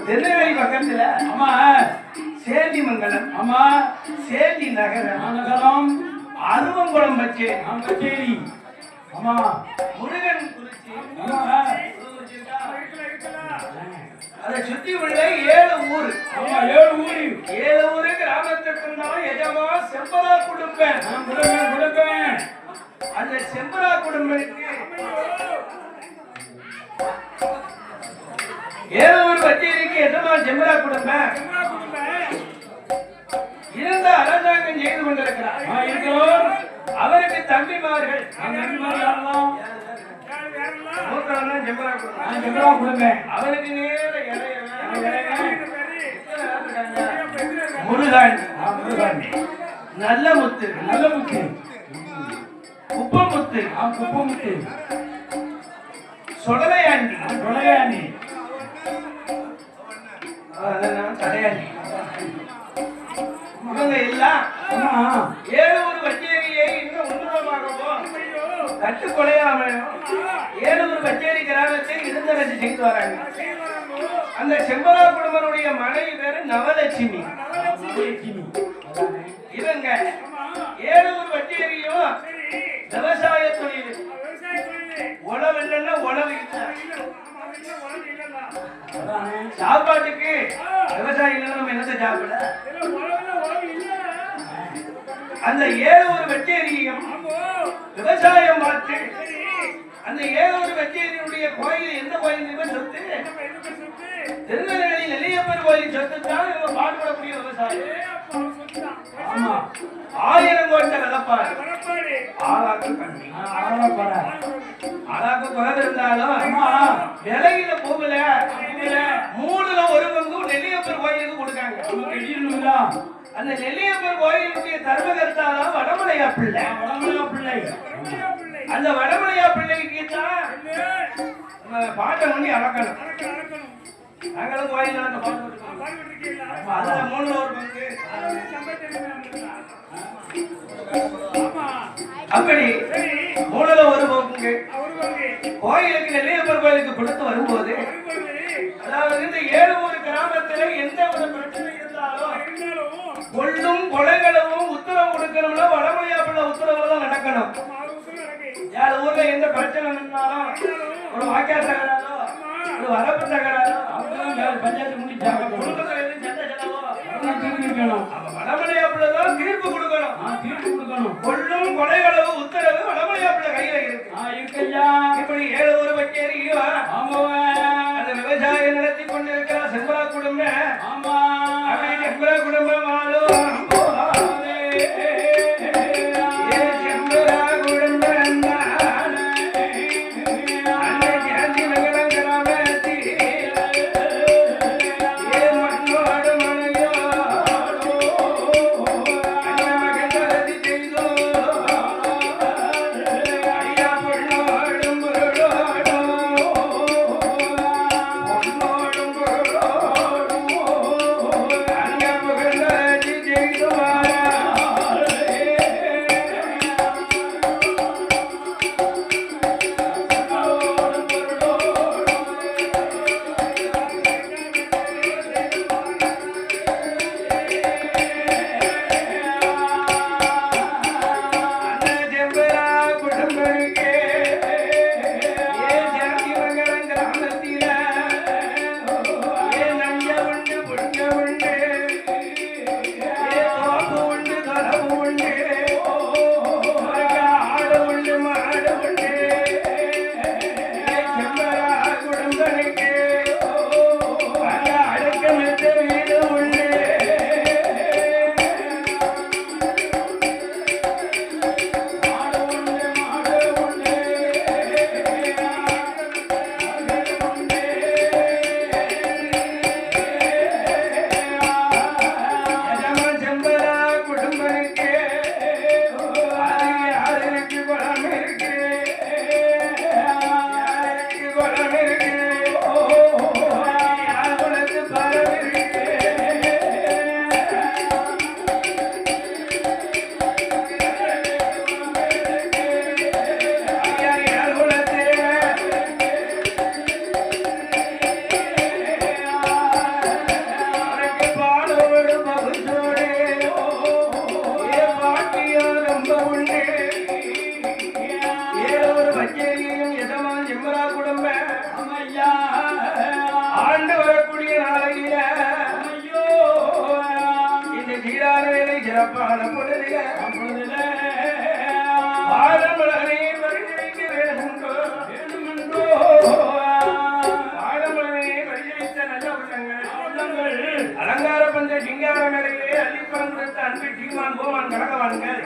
திருநெல்வேலி பக்கத்துல ஆமா சேந்திமங்கலம் ஆமா சேந்தி நகரம் அருவங்குளம் பச்சேரி ஆமா முருகன் குறிச்சி அதை சுத்தி உள்ள 7 ஊர் ஆமா 7 ஊரு கிராமத்துக்கு எஜமா செம்பரா குடும்பம் அந்த செம்பரா குடும்பத்துக்கு 7 ஊர் பச்சேரிக்கு எஜமா செம்பரா குடும்பம் இருந்த அரசாங்கம் செய்து கொண்டிருக்கிறார். அவருக்கு தம்பிமார்கள் அவருக்கு நேர முருகன் நல்ல முத்து குப்பமுத்து சொடலையாண்டி தடையாண்டி இவங்க எல்லாம் 7 ஊர் கச்சேரியை இன்னும் உன்னதமாகவும் கட்டுக்கொலையாமல் 7 ஊர் கச்சேரி கிராமத்தை இருந்தரசு செய்து வராங்க. அந்த செம்பரா குடும்பனுடைய மனைவி பேரு நவலட்சுமி. இவங்க 7 ஊர் கச்சேரியும் விவசாய தொழில். உழவு இல்லைன்னா உழவு சாப்பாட்டுக்கு விவசாயம் இல்லைன்னா நம்ம என்னத்தை சாப்பிட. அந்த 7 ஊர் கச்சேரியும் விவசாயம் பார்த்து அந்த 7 ஊர் கச்சேரியுடைய கோயில் எந்த கோயில் சொத்து திருநெல்வேலி நெல்லியப்பர் கோயில் சொத்துத்தான் இவங்க பாடுபடக்கூடிய விவசாயி. ஆமா, 1000 கோட்டை வெள்ளப்பாடு ஆளாக்கு கண்ணி ஆளாக்கு குறை இருந்தாலும் விலையில போகல. 3ல் 1 பங்கு நெல்லியப்பர் கோயிலுக்கு கொடுக்காங்க. அந்த நெல்லியப்பர் கோயிலுடைய தர்மகர்த்தாதான் வடமலையா பிள்ளை. அந்த வடமலையா பிள்ளைக்கு தான் பாட்டை பண்ணி அளக்கணும். நாங்களும் கோயில் பாட்டு அதுல 3ல் 1 பங்கு. அப்படி 3ல் 1 பங்கு கோயிலுக்கு நெல்லியப்பர் கோயிலுக்கு கொடுத்து வரும்போது, அதாவது இந்த 7 ஊர் கிராமத்துல எந்த ஒரு பிரச்சனை இருந்தாலும் கொள்ளும் கொலைகளும் உத்தரவு கொடுக்கணும்னா வடமலையா பிள்ளை உத்தரவுல தான் நடக்கணும். 7 ஊர்ல எந்த பிரச்சனை இருந்தாலும், ஒரு வாக்கிய தகராறோ ஒரு வரப்பு தகராறோ பஞ்சாயத்து முடிச்சாங்க குடும்பத்துல எதுவும் சண்டை செலவோ வடமலையா பிள்ளை தான் தீர்ப்பு கொடுக்கணும். கொள்ளும் கொலைகளவு உத்தரவு வடமலையா பிள்ளை கையில இருக்கு. இப்படி 7 ஊர் வச்சேரி அந்த விவசாயம் நடத்தி கொண்டிருக்கிறார் செம்பரா குடும்பம். அப்படி செம்பரா குடும்பம் ஆண்டு வரக்கூடிய நாளையில இந்த சீரான வேலை சிறப்பான பொழுதில ஆடமலரை பரிசளிக்க வேண்டுமென்றோ ஆடமலரை பரிசளித்த நல்ல உள்ளங்கள் அலங்கார பந்த சிங்கார மேலையிலே அள்ளிப்பறந்து அன்பு சீமான் கோமான் கழகவான்கள்